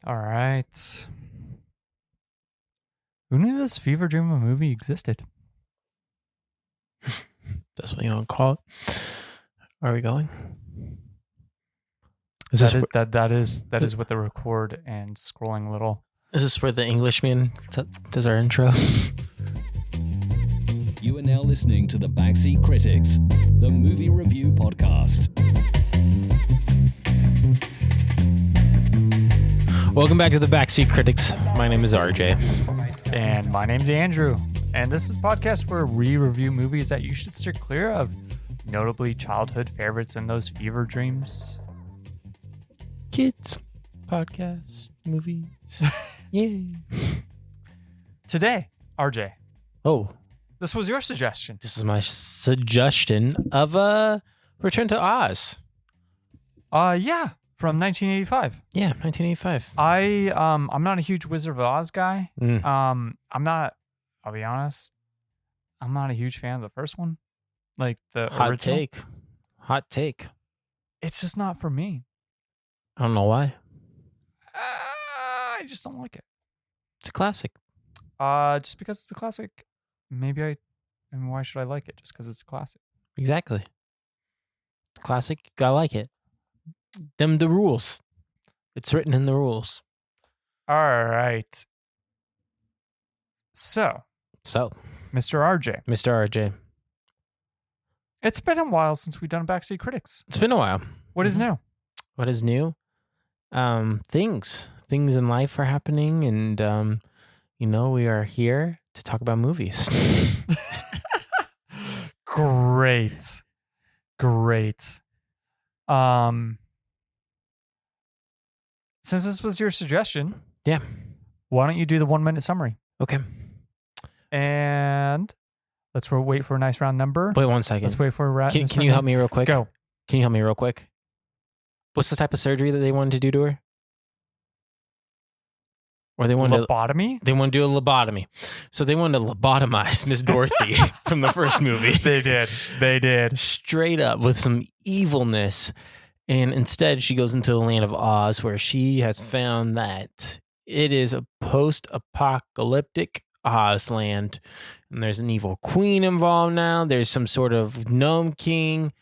All right. Who knew this fever dream of a movie existed? That's what you want to call it. Are we going? That is what the record and scrolling little. Is this where the Englishman does our intro? You are now listening to the Backseat Critics, the movie review podcast. Welcome back to the Backseat Critics. My name is RJ. And my name's Andrew. And this is a podcast where we review movies that you should steer clear of, notably childhood favorites and those fever dreams. Kids, podcast, movies. Yay. Today, RJ. Oh. This was your suggestion. This is my suggestion of Return to Oz. Yeah, from 1985. Yeah, 1985. I'm not a huge Wizard of Oz guy. I'll be honest, I'm not a huge fan of the first one. Like the original. Hot take. It's just not for me. I don't know why. I just don't like it. It's a classic. Just because it's a classic, why should I like it? Just because it's a classic. Exactly. It's a classic. You gotta like it. Them the rules. It's written in the rules. All right. So, Mr. RJ. It's been a while since we've done Backseat Critics. It's been a while. What is new? What is new? Things in life are happening, and we are here to talk about movies. Great. Since this was your suggestion, yeah, why don't you do the 1 minute summary? Okay. And let's wait for a nice round number. Wait 1 second. Let's wait for a round. Can you help me real quick? Go. Can you help me real quick? What's the type of surgery that they wanted to do to her? Or they wanted lobotomy? They want to do a lobotomy. So they wanted to lobotomize Miss Dorothy from the first movie. They did. Straight up with some evilness. And instead she goes into the land of Oz, where she has found that it is a post-apocalyptic Oz land. And there's an evil queen involved now. There's some sort of gnome king,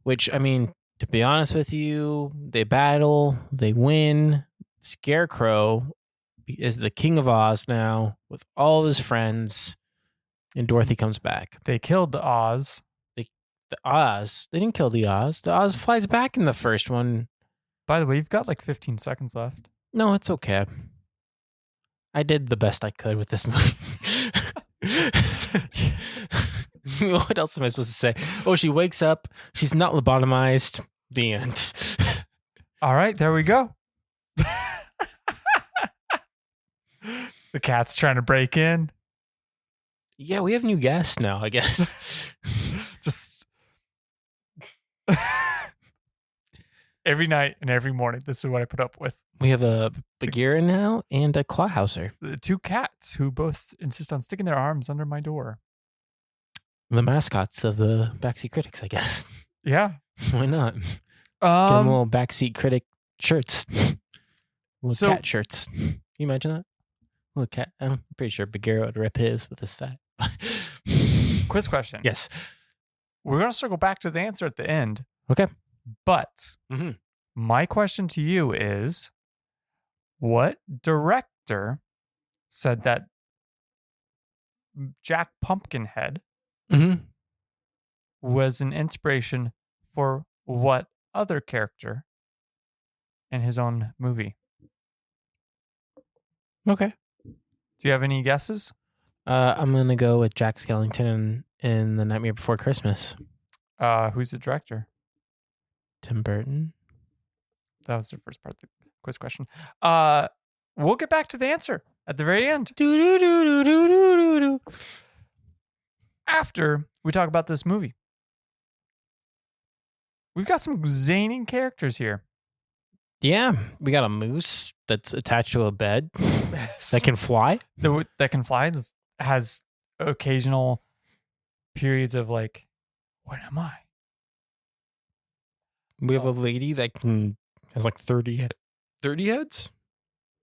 which, to be honest with you, they battle, they win. Scarecrow is the king of Oz now with all of his friends, and Dorothy comes back. They killed the Oz. The Oz? They didn't kill the Oz. The Oz flies back in the first one. By the way, you've got like 15 seconds left. No, it's okay. I did the best I could with this movie. What else am I supposed to say? Oh, she wakes up. She's not lobotomized. The end. All right, there we go. The cat's trying to break in. Yeah, we have new guests now, I guess. Just every night and every morning, this is what I put up with. We have a Bagheera now and a Clawhauser. The two cats who both insist on sticking their arms under my door. The mascots of the Backseat Critics, I guess. Yeah. Why not? Get them little Backseat Critic shirts. Little cat shirts. Can you imagine that? Little cat. I'm pretty sure Bagheera would rip his with his fat. Quiz question. Yes. We're going to circle back to the answer at the end. Okay. But my question to you is, what director said that Jack Pumpkinhead was an inspiration for what other character in his own movie? Okay. Do you have any guesses? I'm going to go with Jack Skellington in The Nightmare Before Christmas. Who's the director? Tim Burton. That was the first part of the quiz question. We'll get back to the answer at the very end. After we talk about this movie. We've got some zaning characters here. Yeah, we got a moose that's attached to a bed that can fly. That can fly. This has occasional periods of like, what am I? We have a lady that has like 30 heads.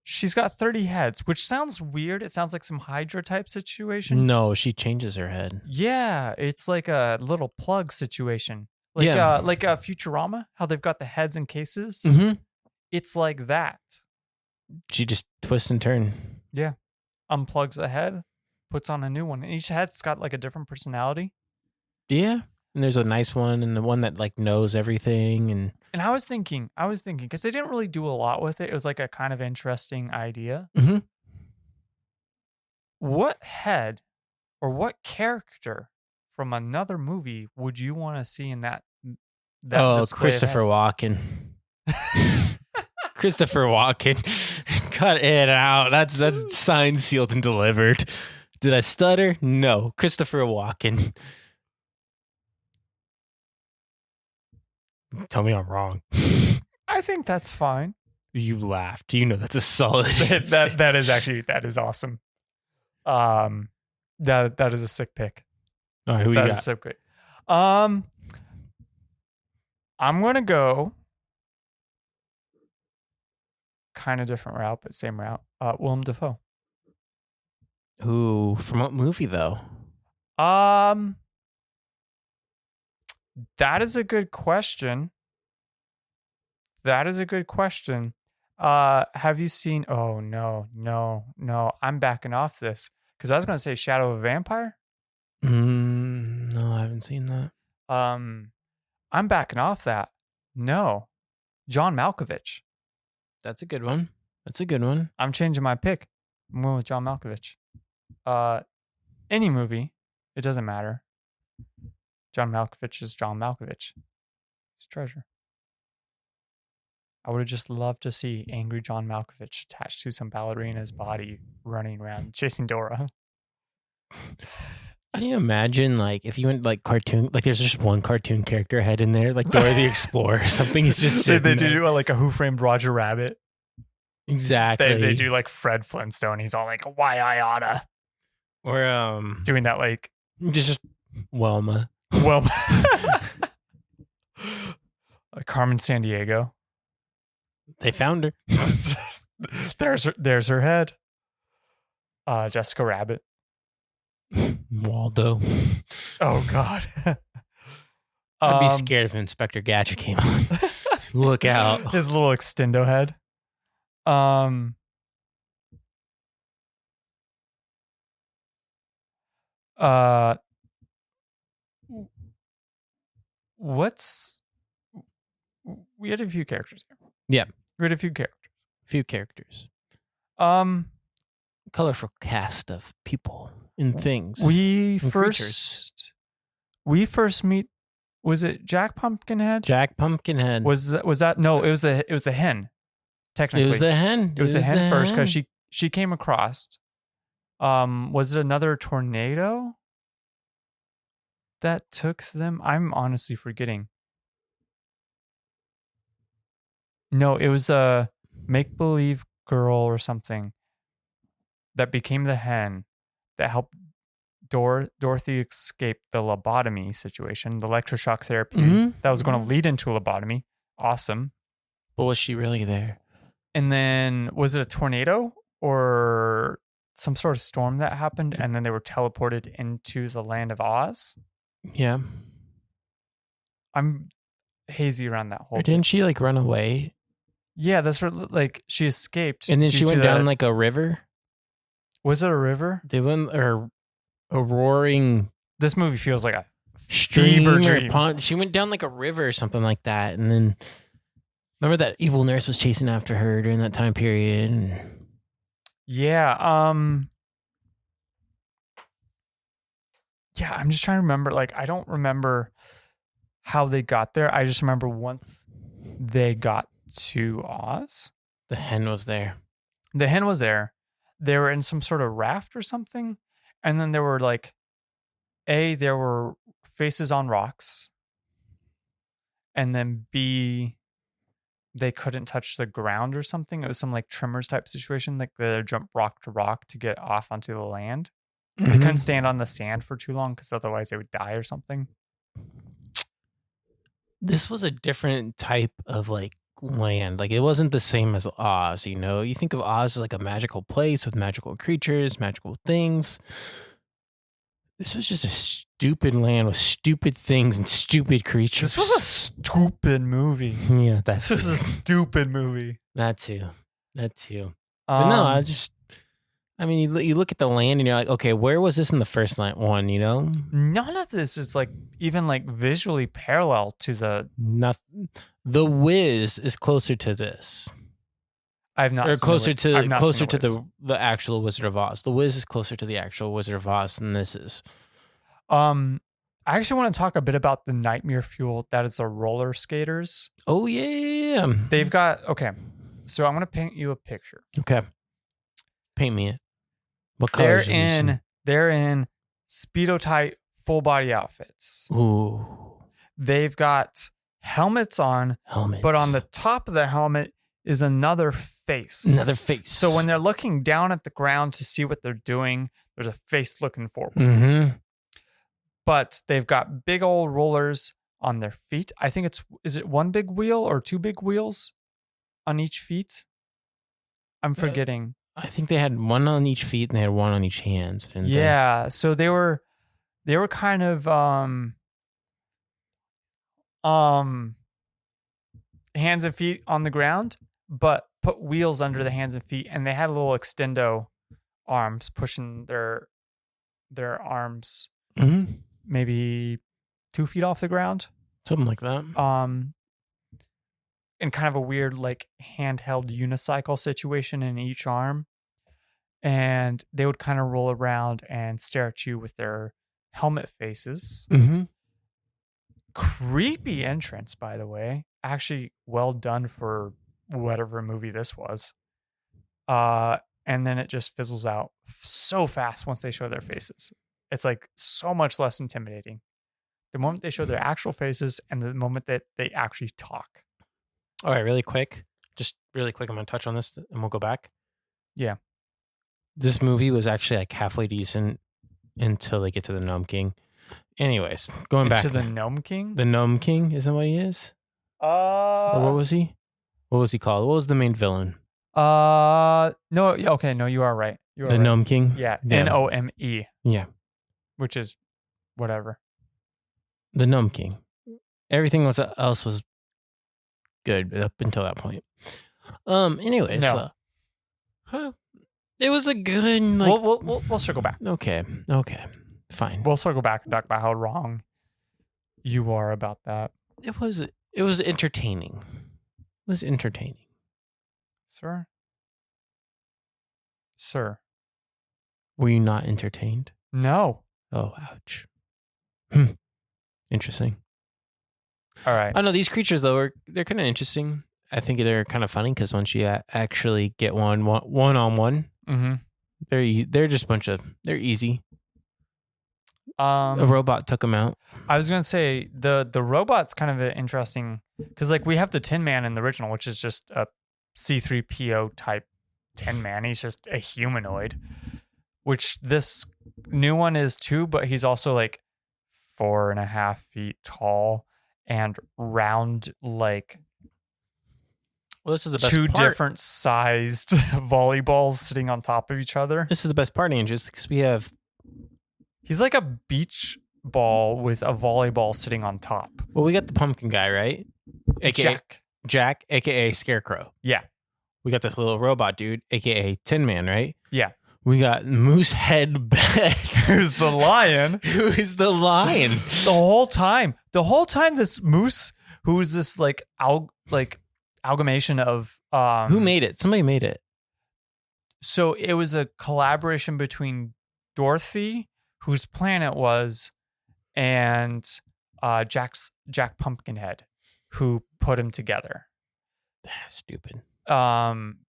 She's got 30 heads, which sounds weird. It sounds like some Hydra type situation. No, she changes her head. Yeah, it's like a little plug situation. Like Yeah. like Futurama, how they've got the heads in cases. Mm-hmm. It's like that. She just twists and turns. Yeah. Unplugs a head, puts on a new one. And each head's got like a different personality. Yeah. And there's a nice one and the one that like knows everything. And I was thinking, because they didn't really do a lot with it. It was like a kind of interesting idea. Mhm. What head or what character from another movie would you want to see in that display of Christopher heads? Walken. Christopher Walken. Cut it out. That's signed, sealed, and delivered. Did I stutter? No. Christopher Walken. Tell me I'm wrong. I think that's fine. You laughed. You know that's a solid that is awesome. That is a sick pick. All right, who you That got? is so great. I'm gonna go kind of different route, but same route. Willem Dafoe. Who from what movie though? That is a good question. Have you seen? Oh no! I'm backing off this because I was gonna say Shadow of a Vampire. No, I haven't seen that. I'm backing off that. No, John Malkovich. That's a good one. I'm changing my pick. I'm going with John Malkovich. Any movie, it doesn't matter. John Malkovich is John Malkovich. It's a treasure. I would have just loved to see angry John Malkovich attached to some ballerina's body running around chasing Dora. Can you imagine, like, if you went like cartoon, like there's just one cartoon character head in there, like Dora the Explorer or something. He's just they sitting do there. like a Who Framed Roger Rabbit. Exactly. They do like Fred Flintstone. He's all like, why I oughta. Or Doing that like just Wilma. well Carmen Sandiego. They found her. there's her head. Jessica Rabbit. Waldo. Oh God. I'd be scared if Inspector Gadget came on. Look out. His little extendo head. We had a few characters here. Yeah. We had a few characters. Few characters. Colorful cast of people and things. We and first meet. Was it Jack Pumpkinhead? Jack Pumpkinhead. Was that? No, it was the hen. Technically, It was the hen. It was the hen first because she came across. Was it another tornado that took them? I'm honestly forgetting. No, it was a make-believe girl or something that became the hen that helped Dorothy escape the lobotomy situation, the electroshock therapy that was going to lead into a lobotomy. Awesome. But was she really there? And then was it a tornado or some sort of storm that happened and then they were teleported into the land of Oz? Yeah. I'm hazy around that whole Or didn't she like run away? Yeah, that's like she escaped. And then she went down like a river? Was it a river? They went or a roaring This movie feels like a stream fever or dream. pond. She went down like a river or something like that. And then remember that evil nurse was chasing after her during that time period. Yeah. Yeah, I'm just trying to remember. Like, I don't remember how they got there. I just remember once they got to Oz. The hen was there. The hen was there. They were in some sort of raft or something. And then there were like, there were faces on rocks. And then B, they couldn't touch the ground or something. It was some like Tremors type situation. Like they jump rock to rock to get off onto the land. They couldn't stand on the sand for too long because otherwise they would die or something. This was a different type of like land. Like, it wasn't the same as Oz, you know? You think of Oz as like a magical place with magical creatures, magical things. This was just a stupid land with stupid things and stupid creatures. This was a stupid movie. Yeah, This was a stupid movie. That too. But no, I mean, you look at the land and you're like, okay, where was this in the first one, you know? none of this is like even like visually parallel to the. Nothing. The Wiz is closer to this. I've not Or seen closer the, I've to not closer seen to Wiz. the actual Wizard of Oz. The Wiz is closer to the actual Wizard of Oz than this is. I actually want to talk a bit about the Nightmare Fuel. That is the roller skaters. Oh yeah. They've got So I'm gonna paint you a picture. Okay. Paint me it. What colors are these? They're in Speedo tight full body outfits. Ooh. They've got helmets on, Helmets. but on the top of the helmet is another face. Another face. So when they're looking down at the ground to see what they're doing, there's a face looking forward. Mm-hmm. But they've got big old rollers on their feet. I think is it one big wheel or two big wheels on each feet? I'm forgetting. I think they had one on each feet and they had one on each hands. Didn't Yeah. So they were kind of hands and feet on the ground, but put wheels under the hands and feet, and they had little extendo arms pushing their arms they? Mm-hmm. maybe 2 feet off the ground. Something like that. In kind of a weird like handheld unicycle situation in each arm. And they would kind of roll around and stare at you with their helmet faces. Mm-hmm. Creepy entrance, by the way. Actually, well done for whatever movie this was. And then it just fizzles out so fast once they show their faces. It's like so much less intimidating. The moment they show their actual faces and the moment that they actually talk. All right, really quick. Just really quick, I'm going to touch on this and we'll go back. Yeah. This movie was actually like halfway decent until they get to the Gnome King. Anyways, going back to the Gnome King? The Gnome King, isn't what he is? Or what was he? What was he called? What was the main villain? No, okay, no, you are right. You are the right. Gnome King? Yeah, Nome. Yeah. Which is whatever. The Gnome King. Everything else was good up until that point. Anyways, no. It was a good. Like, we'll circle back. Okay, fine. We'll circle back and talk about how wrong you are about that. It was entertaining. It was entertaining, sir. Were you not entertained? No. Oh, ouch. Interesting. All right. I know these creatures though they're kind of interesting. I think they're kind of funny because once you actually get one on one, they're just they're easy. A robot took them out. I was gonna say the robot's kind of an interesting because like we have the Tin Man in the original, which is just a C-3PO type Tin Man. He's just a humanoid, which this new one is too, but he's also like 4.5 feet tall and round like. Well, this is the best two part. Different sized volleyballs sitting on top of each other. This is the best part, Andrew, because we have. He's like a beach ball with a volleyball sitting on top. Well, we got the pumpkin guy, right? AKA Jack, aka Scarecrow. Yeah. We got this little robot dude, aka Tin Man, right? Yeah. We got Moosehead Ben, who's the lion. Who is the lion? The whole time, this moose, who is this like amalgamation of who made it? Somebody made it. So it was a collaboration between Dorothy, whose planet was, and Jack Pumpkinhead, who put him together. That's stupid.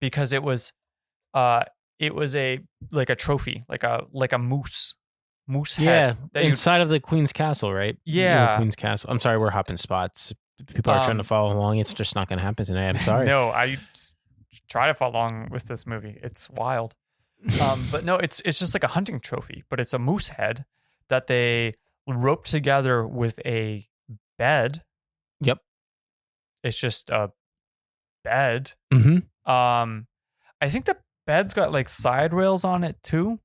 Because it was a like a trophy, like a moose head. Yeah, inside of the Queen's Castle, right? Yeah, Queen's Castle. I'm sorry, we're hopping spots. People are trying to follow along. It's just not going to happen today. I'm sorry. No, I try to follow along with this movie. It's wild. But no, it's just like a hunting trophy, but it's a moose head that they roped together with a bed. Yep. It's just a bed. Mm-hmm. I think the bed's got like side rails on it too,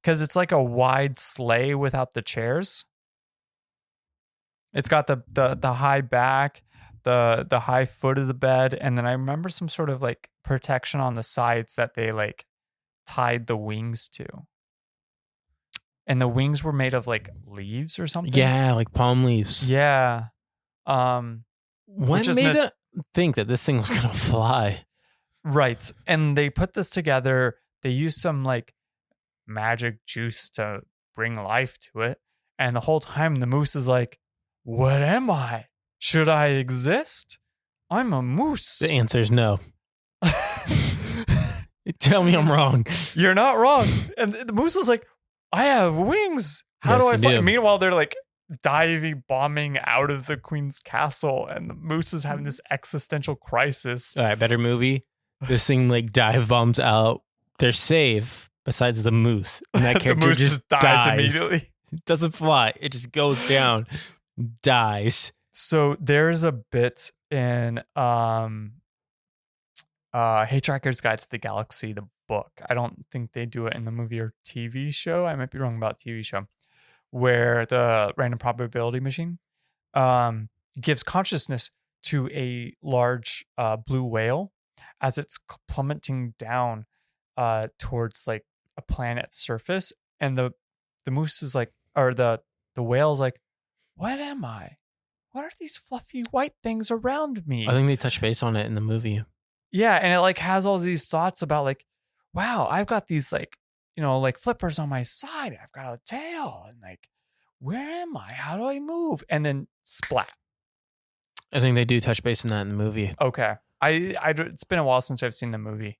because it's like a wide sleigh without the chairs. It's got the high back, the high foot of the bed, and then I remember some sort of like protection on the sides that they like tied the wings to. And the wings were made of like leaves or something. Yeah, like palm leaves. Yeah. What made it think that this thing was gonna fly? Right. And they put this together. They used some like magic juice to bring life to it. And the whole time the moose is like, what am I? Should I exist? I'm a moose. The answer is no. Tell me I'm wrong. You're not wrong. And the moose is like, I have wings. How do I fly? Meanwhile, they're like diving, bombing out of the queen's castle, and the moose is having this existential crisis. All right, better movie. This thing like dive bombs out. They're safe besides the moose. And that character the moose just dies immediately. It doesn't fly. It just goes down, dies. So there's a bit in Hitchhiker's Guide to the Galaxy, the book. I don't think they do it in the movie or TV show. I might be wrong about TV show, where the random probability machine gives consciousness to a large blue whale as it's plummeting down towards like a planet's surface, and the moose is like, or the whale's like, what am I? What are these fluffy white things around me? I think they touch base on it in the movie. Yeah, and it like has all these thoughts about like, wow, I've got these like, like flippers on my side. I've got a tail, and like, where am I? How do I move? And then splat. I think they do touch base on that in the movie. Okay, it's been a while since I've seen the movie.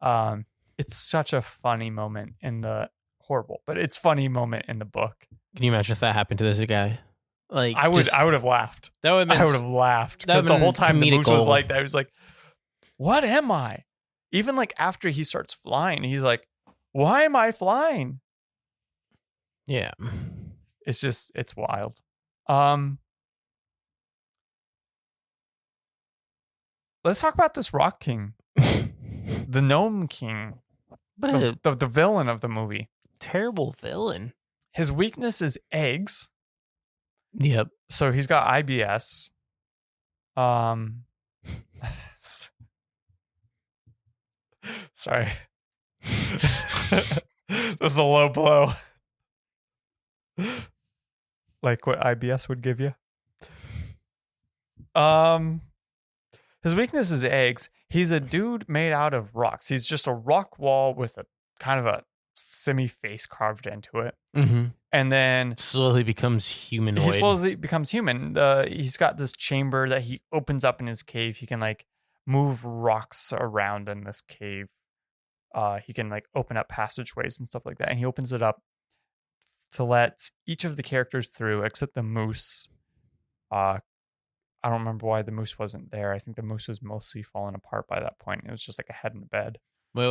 It's such a funny moment in the horrible, but it's funny moment in the book. Can you imagine if that happened to this guy? Like I would have laughed. I would have laughed because the whole time the moose was like that. He was like, what am I? Even like after he starts flying, he's like, why am I flying? Yeah. It's wild. Let's talk about this rock king. The gnome king. The villain of the movie. Terrible villain. His weakness is eggs. Yep. So he's got IBS. Sorry. That was a low blow. Like what IBS would give you. His weakness is eggs. He's a dude made out of rocks. He's just a rock wall with a kind of a semi-face carved into it. Mm-hmm. And then slowly becomes humanoid. He slowly becomes human. He's got this chamber that he opens up in his cave. He can like move rocks around in this cave. He can like open up passageways and stuff like that. And he opens it up to let each of the characters through except the moose. I don't remember why the moose wasn't there. I think the moose was mostly falling apart by that point. It was just like a head in a bed. Wait,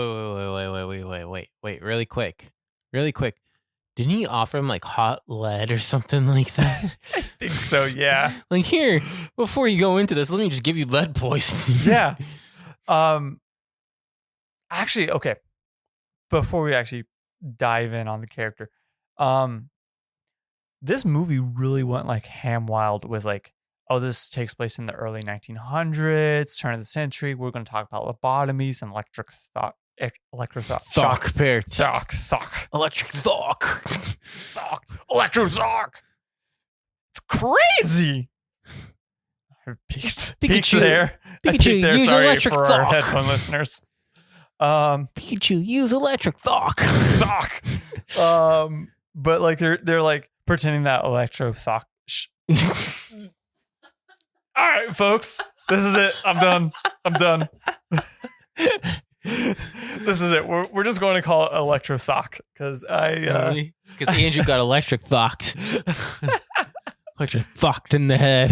really quick. Didn't he offer him like hot lead or something like that? I think so, yeah. Like, here, before you go into this, let me just give you lead poisoning. Yeah. Actually, okay. Before we actually dive in on the character, this movie really went like ham wild with like, oh, this takes place in the early 1900s, turn of the century. We're going to talk about lobotomies and electric shock. Electric shock. It's crazy. Pikachu there. Pikachu, there. Use Sorry electric for shock. our headphone listeners. Pikachu, use electric shock. But like they're like pretending that electro shock. All right, folks. This is it. I'm done. This is it. We're just going to call it electro shock because because Andrew got electric shocked. Electric shocked in the head.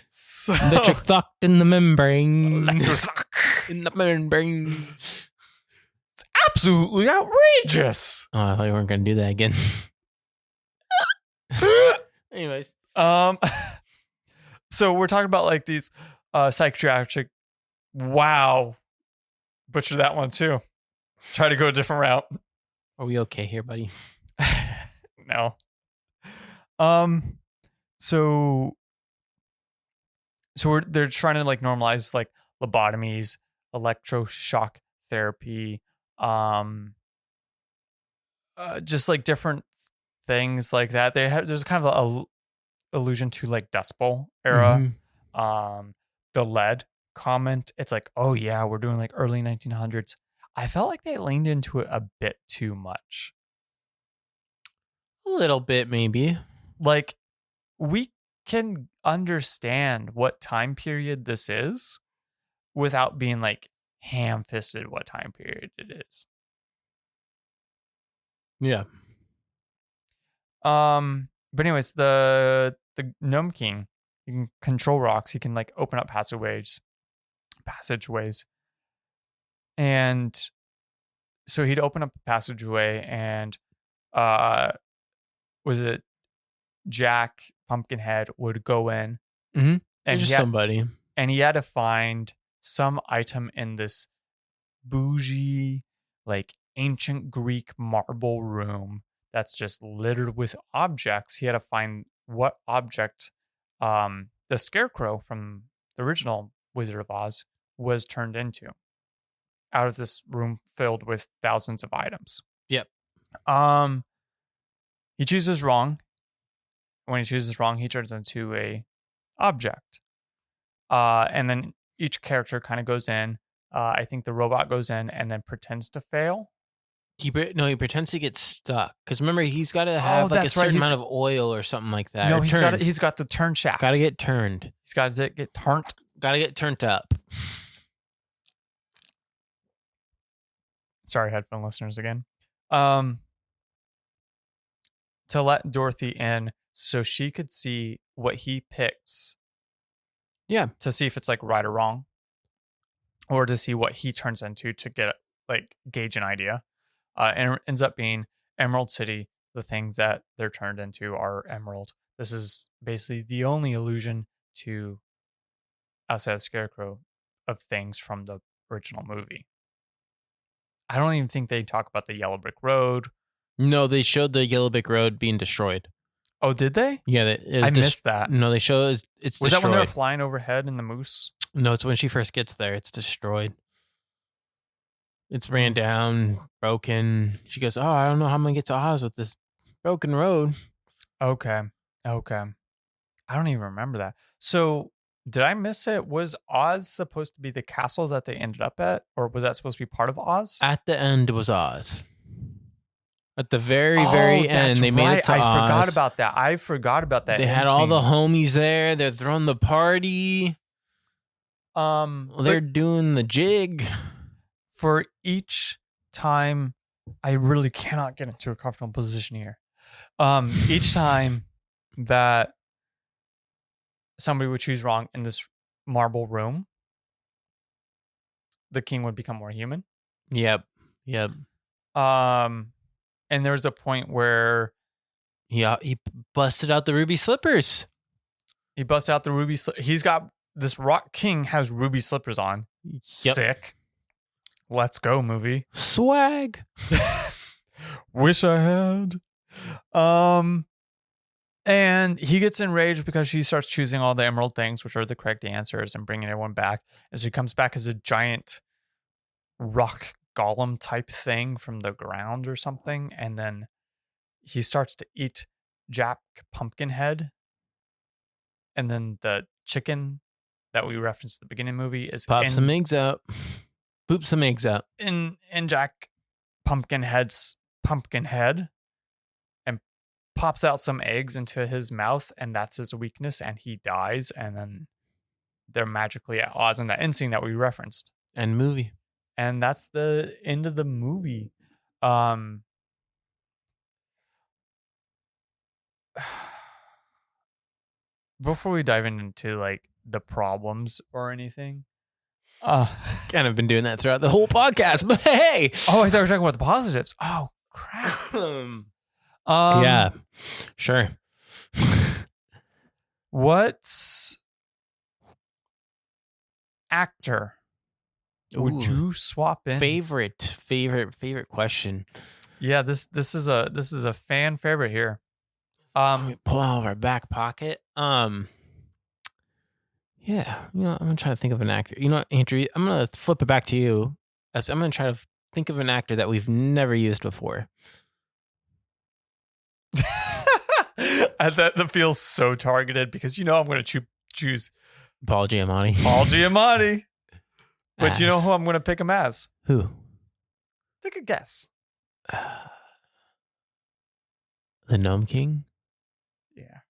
So, electric shocked in the membrane. Electro shock in the membrane. It's absolutely outrageous. Oh, I thought you weren't going to do that again. Anyways, so we're talking about like these psychiatric Wow. Butcher that one too. Try to go a different route. Are we okay here, buddy? No. So they're trying to like normalize like lobotomies, electroshock therapy, just like different things like that. There's kind of a allusion to like Dust Bowl era. The lead comment. It's like, oh yeah, we're doing like early 1900s. I felt like they leaned into it a bit too much. A little bit, maybe. Like, we can understand what time period this is without being like ham-fisted what time period it is. Yeah. But anyways, the Gnome King, he can control rocks. He can like open up passageways. And so he'd open up a passageway and was it Jack Pumpkinhead would go in And just somebody. And he had to find some item in this bougie, like ancient Greek marble room that's just littered with objects. He had to find what object the Scarecrow from the original Wizard of Oz was turned into out of this room filled with thousands of items. Yep. He chooses wrong. When he chooses wrong, he turns into a object. And then each character kind of goes in. I think the robot goes in and then pretends to fail. He pretends to get stuck. Because remember, he's got to have like a certain amount of oil or something like that. No, he's got the turn shaft. Got to get turned. He's got to get turned. Got to get turned up. Sorry, headphone listeners again. To let Dorothy in so she could see what he picks. Yeah. To see if it's like right or wrong. Or to see what he turns into to get like gauge an idea. And it ends up being Emerald City. The things that they're turned into are emerald. This is basically the only allusion to outside of Scarecrow of things from the original movie. I don't even think they talk about the Yellow Brick Road. No, they showed the Yellow Brick Road being destroyed. Oh, did they? Yeah, I missed that. No, they show it's destroyed. Was that when they were flying overhead in the moose? No, it's when she first gets there. It's destroyed. It's ran down, broken. She goes, "Oh, I don't know how I'm gonna get to Oz with this broken road." Okay. I don't even remember that. So, did I miss it? Was Oz supposed to be the castle that they ended up at, or was that supposed to be part of Oz? At the end, it was Oz. At the very end, they made it to Oz. I forgot about that. They had all the homies there. They're throwing the party. They're doing the jig. For each time, I really cannot get into a comfortable position here. Each time that somebody would choose wrong in this marble room, the king would become more human. Yep. And there was a point where he busted out the ruby slippers. He's got this rock king has ruby slippers on. Yep. Sick. Let's go, movie. Swag. Wish I had. And he gets enraged because she starts choosing all the emerald things, which are the correct answers, and bringing everyone back. And so he comes back as a giant rock golem type thing from the ground or something. And then he starts to eat Jack Pumpkinhead. And then the chicken that we referenced at the beginning of the movie is Pop some eggs out. Poop some eggs out. In Jack Pumpkinhead's pumpkin head and pops out some eggs into his mouth, and that's his weakness, and he dies, and then they're magically at Oz in that end scene that we referenced. And movie. And that's the end of the movie. Before we dive into like the problems or anything, kind of been doing that throughout the whole podcast, but hey. Oh, I thought we were talking about the positives. Oh, crap. Yeah, sure. What's actor Would Ooh, you swap in? favorite question. Yeah, this is a fan favorite here. Let me pull out of our back pocket. Yeah, I'm gonna try to think of an actor. You know what, Andrew? I'm gonna flip it back to you. I'm gonna try to think of an actor that we've never used before. that feels so targeted because I'm going to choose Paul Giamatti. Paul Giamatti. But do you know As- who I'm going to pick him as? Who? Take a guess. The Gnome King. Yeah.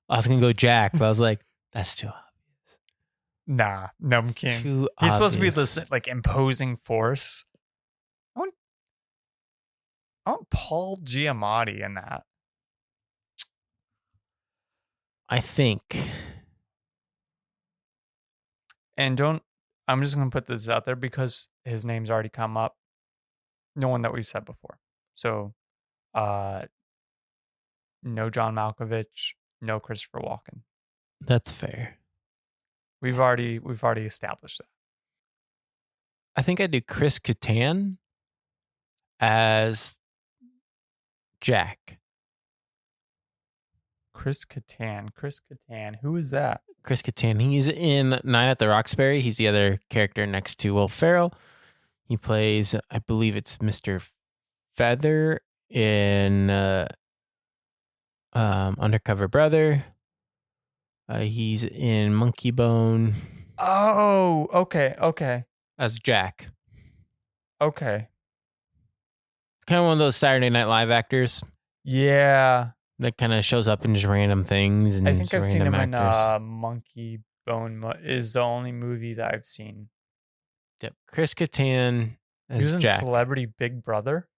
I was gonna go Jack, but I was like, that's too obvious. Nah, Gnome King. Too He's supposed to be obvious. this like imposing force. I want Paul Giamatti in that. I think. And I'm just going to put this out there because his name's already come up. No one that we've said before. So, no John Malkovich, no Christopher Walken. That's fair. We've already established that. I think I'd do Chris Kattan as Jack. Chris Kattan. Who is that? Chris Kattan. He's in Night at the Roxbury. He's the other character next to Will Ferrell. He plays, I believe it's Mr. Feather in Undercover Brother. He's in Monkey Bone Oh, okay. as Jack. Okay. Kind of one of those Saturday Night Live actors Yeah. that kind of shows up in just random things. And I think just I've seen him random in actors. Monkey Bone is the only movie that I've seen. Yep. Chris Kattan He was as in Jack. Celebrity Big Brother.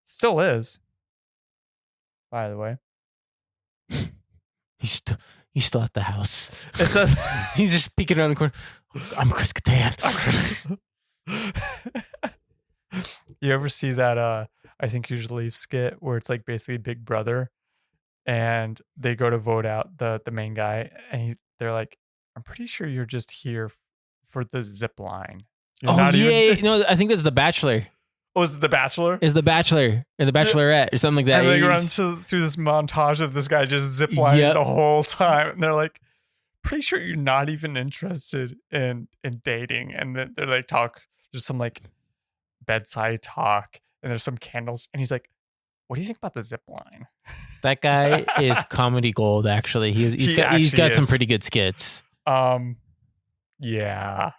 Still is. By the way. He's still at the house. It says He's just peeking around the corner. I'm Chris Kattan. You ever see that I Think You Should Leave skit where it's like basically Big Brother and they go to vote out the main guy and they're like, I'm pretty sure you're just here for the zip line. You're Oh not yeah, even- no, I think that's The Bachelor. Was it The Bachelor? Is The Bachelor or The Bachelorette or something like that? And they He's- run through this montage of this guy just zip lining Yep. the whole time. And they're like, pretty sure you're not even interested in dating. And then they're like, there's some like bedside talk and there's some candles. And he's like, what do you think about the zip line? That guy is comedy gold. Actually, he's He got actually some is. pretty good skits. Yeah.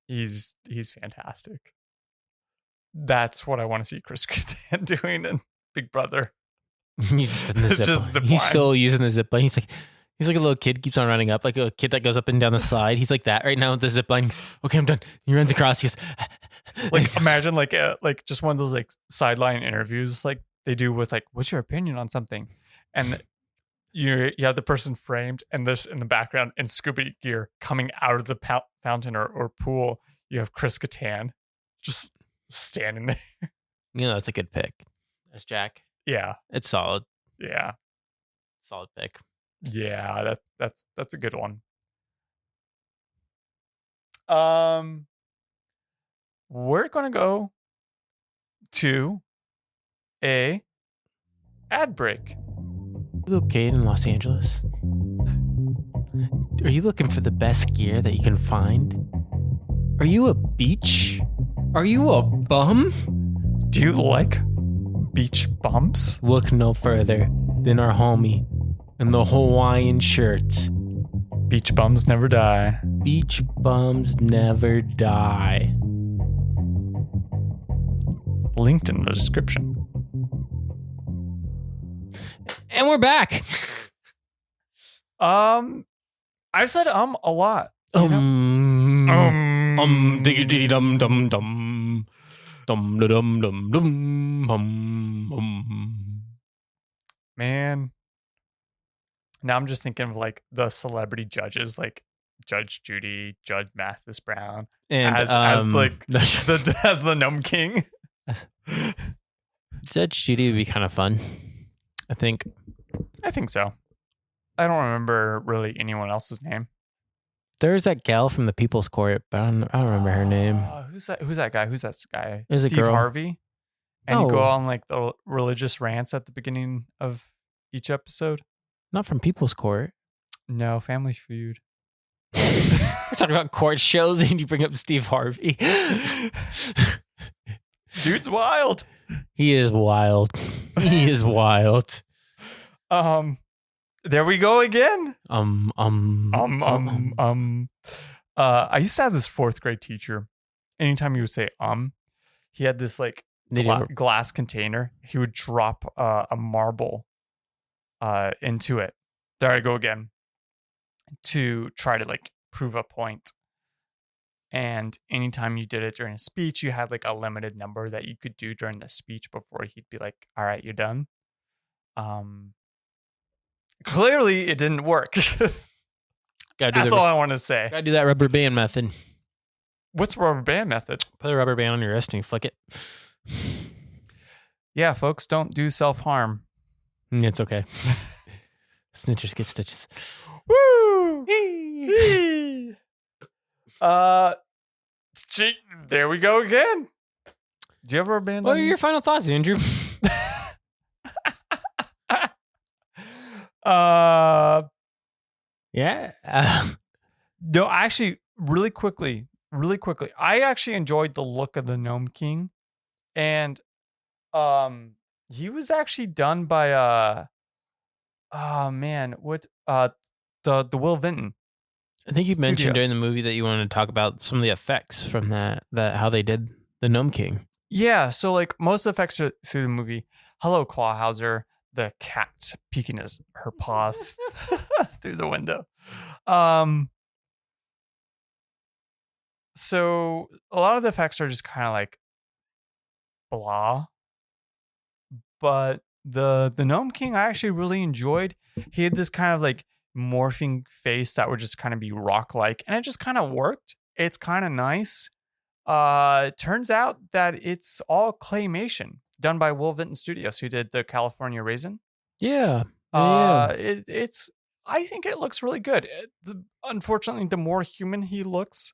He's fantastic. That's what I want to see Chris Kattan doing in Big Brother. He's just in the zip Just line. zip He's line. still using the zip line. He's like a little kid keeps on running up, like a kid that goes up and down the slide. He's like that right now with the zip line. He's, okay, I'm done. He runs across. He goes, Like imagine like just one of those like sideline interviews like they do with like, what's your opinion on something? And you have the person framed and there's in the background in scuba gear coming out of the fountain or pool. You have Chris Kattan just standing there. that's a good pick. That's Jack. Yeah. It's solid. Yeah. Solid pick. Yeah. That's a good one. We're going to go to a ad break. Located in Los Angeles. Are you looking for the best gear that you can find? Are you a beach? Are you a bum? Do you like beach bumps? Look no further than our homie in the Hawaiian shirts. Beach bums never die. Beach bums never die. Linked in the description. And we're back. I've said a lot. you know? Diggity dum dum dum. Dum da dum dum dum hum. Man. Now I'm just thinking of like the celebrity judges, like Judge Judy, Judge Mathis Brown, And as like as the Gnome King. Judge Judy would be kind of fun. I think. I think so. I don't remember really anyone else's name. There's that gal from the People's Court, but I don't remember her name. Who's that guy? Who's that guy? Is it Steve girl? Harvey. And you go No. on like the religious rants at the beginning of each episode. Not from People's Court. No, Family Feud. We're talking about court shows and you bring up Steve Harvey. Dude's wild. He is wild. He is wild. There we go again. I I used to have this 4th grade teacher. Anytime he would say he had this like glass container. He would drop a marble into it. There I go again. To try to like prove a point. And anytime you did it during a speech, you had like a limited number that you could do during the speech before he'd be like, all right, you're done. Clearly it didn't work. That's all I want to say. Gotta do that rubber band method. What's rubber band method? Put a rubber band on your wrist and you flick it. Yeah, folks, don't do self-harm. It's okay. Snitchers get stitches. Woo! There we go again. Do you ever abandon? What are your final thoughts, Andrew? Yeah. No, actually, really quickly. I actually enjoyed the look of the Gnome King, and he was actually done by the Will Vinton. I think you mentioned Studios. during the movie that you wanted to talk about some of the effects from that how they did the Gnome King. Yeah, so like most of the effects through the movie. Hello, Clawhauser, the cat peeking her paws through the window. So a lot of the effects are just kind of like blah. But the Gnome King I actually really enjoyed. He had this kind of like morphing face that would just kind of be rock-like, and it just kind of worked. It's kind of nice. Turns out that it's all claymation done by Will Vinton Studios, who did the California Raisin. Yeah. It's I think it looks really good. Unfortunately, the more human he looks,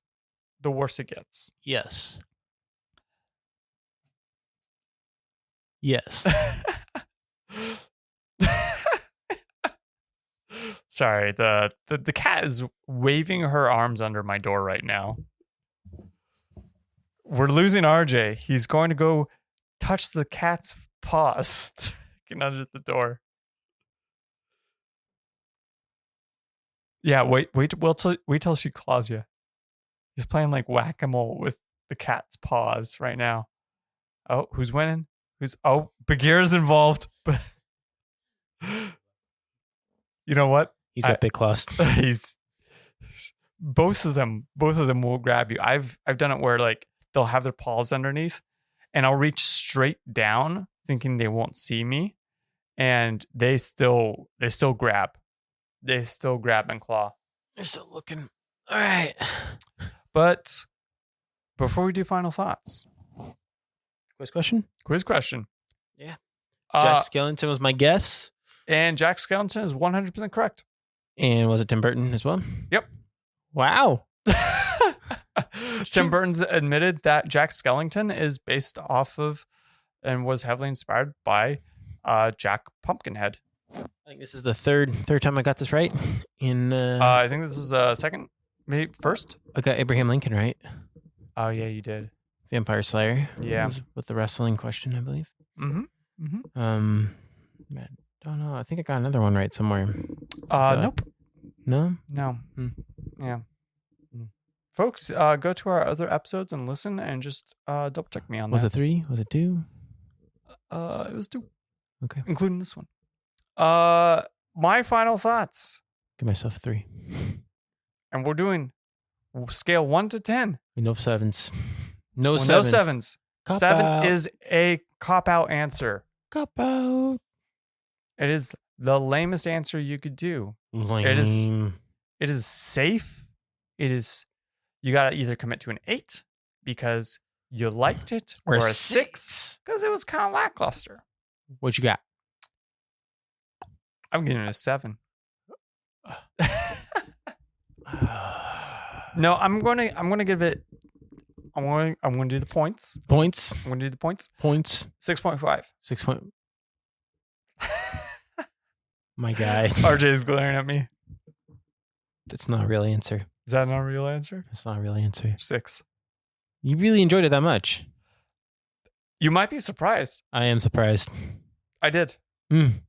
the worse it gets. Yes. Yes. Sorry, the cat is waving her arms under my door right now. We're losing RJ. He's going to go touch the cat's paws get under the door. Yeah, wait till she claws you. He's playing like whack-a-mole with the cat's paws right now. Oh, who's winning? Bagheera's involved. You know what? He's got big claws. He's both of them will grab you. I've done it where like they'll have their paws underneath and I'll reach straight down thinking they won't see me, and they still grab. They still grab and claw. They're still looking. All right. But before we do final thoughts, Quiz question. Yeah. Jack Skellington was my guess. And Jack Skellington is 100% correct. And was it Tim Burton as well? Yep. Wow. Tim Burton's admitted that Jack Skellington is based off of and was heavily inspired by Jack Pumpkinhead. I think this is the third time I got this right. I think this is second, maybe first. I got Abraham Lincoln right. Oh yeah, you did. Vampire Slayer. Yeah. With the wrestling question, I believe. Mm-hmm. I don't know. I think I got another one right somewhere. Nope. No? No. Yeah. Hmm. Folks, go to our other episodes and listen and just double check me on Was that. it 3? Was it 2? It was 2. Okay. Including this one. My final thoughts. Give myself 3. And we're doing scale 1 to 10. No 7s. No 7s. Cop 7 out. is a cop-out answer. Cop out. It is the lamest answer you could do. Lame. It is safe. It is, you got to either commit to an 8 because you liked it, or a 6 because it was kind of lackluster. What you got? I'm giving it a 7. No, I'm gonna give it. I'm gonna do the points. Points. I'm gonna do the points. 6.5. 6 point. My guy. RJ's glaring at me. That's not a real answer. Is that not a real answer? That's not a real answer. 6. You really enjoyed it that much? You might be surprised. I am surprised. I did. Mm.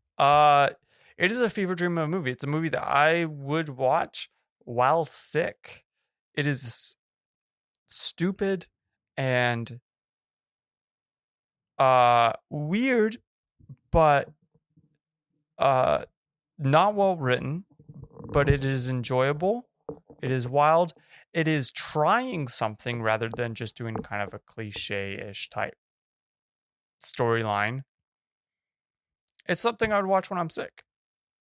It is a fever dream of a movie. It's a movie that I would watch while sick. It is stupid and weird, but not well written, but it is enjoyable. It is wild. It is trying something rather than just doing kind of a cliche-ish type storyline. It's something I would watch when I'm sick.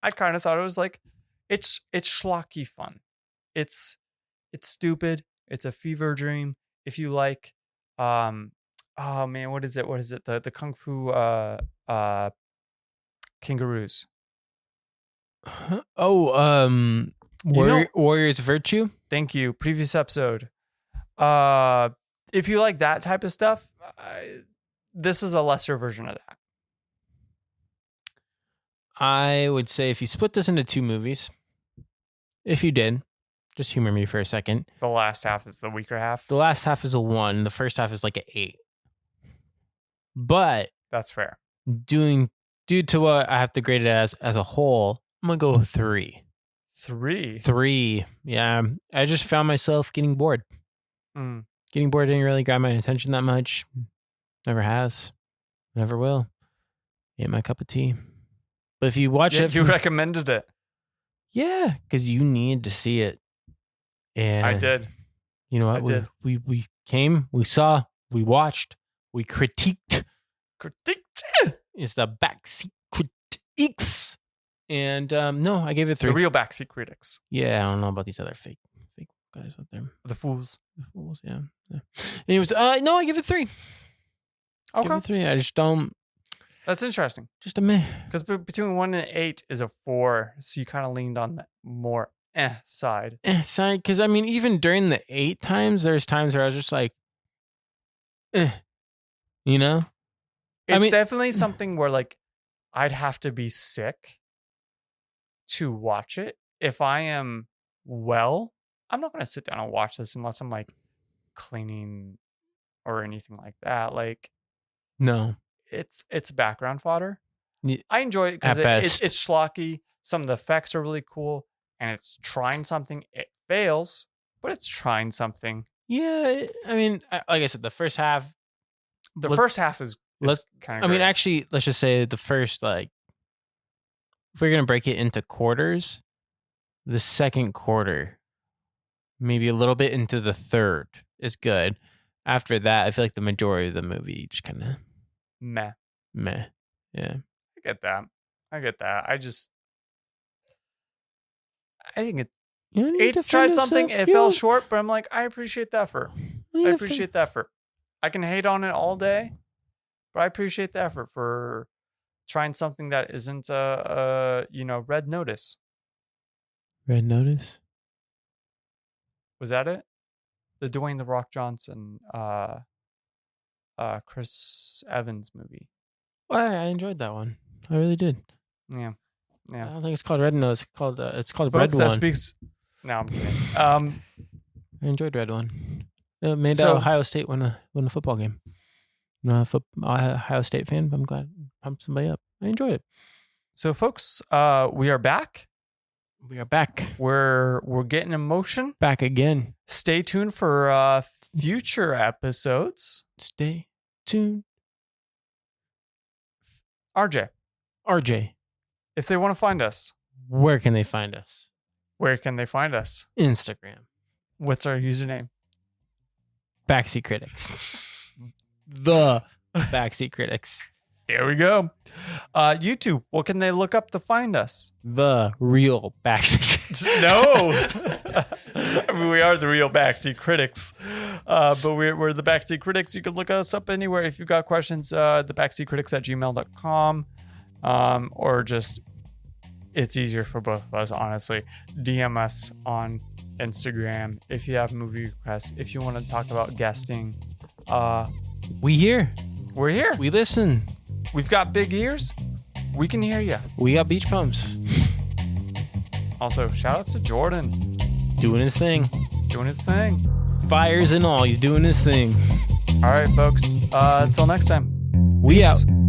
I kind of thought it was like, it's schlocky fun. It's stupid. It's a fever dream. If you like, oh man, what is it? The kung fu kangaroos. Warrior's Virtue. Thank you. Previous episode. If you like that type of stuff, this is a lesser version of that. I would say if you split this into 2 movies, if you did, just humor me for a second. The last half is the weaker half. The last half is a 1. The first half is like an 8. But that's fair. Due to what I have to grade it as a whole, I'm gonna go with 3. 3. Yeah, I just found myself getting bored. Getting bored didn't really grab my attention that much. Never has. Never will. Ain't my cup of tea. But if you watch it... You recommended it. Yeah, because you need to see it. And I did. You know what? We came, we saw, we watched, we critiqued. It's the Backseat Critiques. And no, I gave it 3. The real Backseat Critics. Yeah, I don't know about these other fake guys out there. The fools. Yeah. Anyways, no, I give it 3. Okay. Give it 3. I just don't... That's interesting. Just a meh. Because between 1 and 8 is a 4, so you kind of leaned on the more side. Side, because I mean, even during the 8 times, there's times where I was just like, you know? It's definitely something where like I'd have to be sick to watch it. If I am well, I'm not going to sit down and watch this unless I'm like cleaning or anything like that. Like, no. It's background fodder. Yeah, I enjoy it because it's schlocky. Some of the effects are really cool, and it's trying something. It fails, but it's trying something. Yeah, I mean, like I said, the first half. The first half is kind of. I mean, actually, let's just say the first, like, if we're gonna break it into quarters, the second quarter, maybe a little bit into the third, is good. After that, I feel like the majority of the movie just kind of. Meh. Yeah. I get that. I think it tried something. It fell short, but I'm like, I appreciate the effort. I can hate on it all day, but I appreciate the effort for trying something that isn't Red Notice. Red Notice? Was that it? The Dwayne "The Rock" Johnson Chris Evans movie. Well, I enjoyed that one. I really did. Yeah. I don't think it's called Red Nose. It's called Folks, Red One. Speaks. No, I'm kidding. I enjoyed Red One. It made Ohio State win a football game. I'm not a Ohio State fan, but I'm glad I pumped somebody up. I enjoyed it. So, folks, we are back. We are back. We're getting in motion. Back again. Stay tuned for future episodes. Stay tuned. RJ. If they want to find us, where can they find us? Instagram. What's our username? Backseat Critics. The Backseat Critics. There we go. YouTube. What can they look up to find us? The real Backseat Critics. No. I mean, we are the real Backseat Critics. But we're the Backseat Critics. You can look us up anywhere. If you've got questions, thebackseatcritics@gmail.com. Or just, it's easier for both of us, honestly. DM us on Instagram if you have movie requests. If you want to talk about guesting, We here. we're here. We listen. We've got big ears. We can hear you. We got beach pumps. Also, shout out to Jordan Doing his thing. doing his thing. Fires and all. He's doing his thing. All right, folks. Until next time. We Peace. out.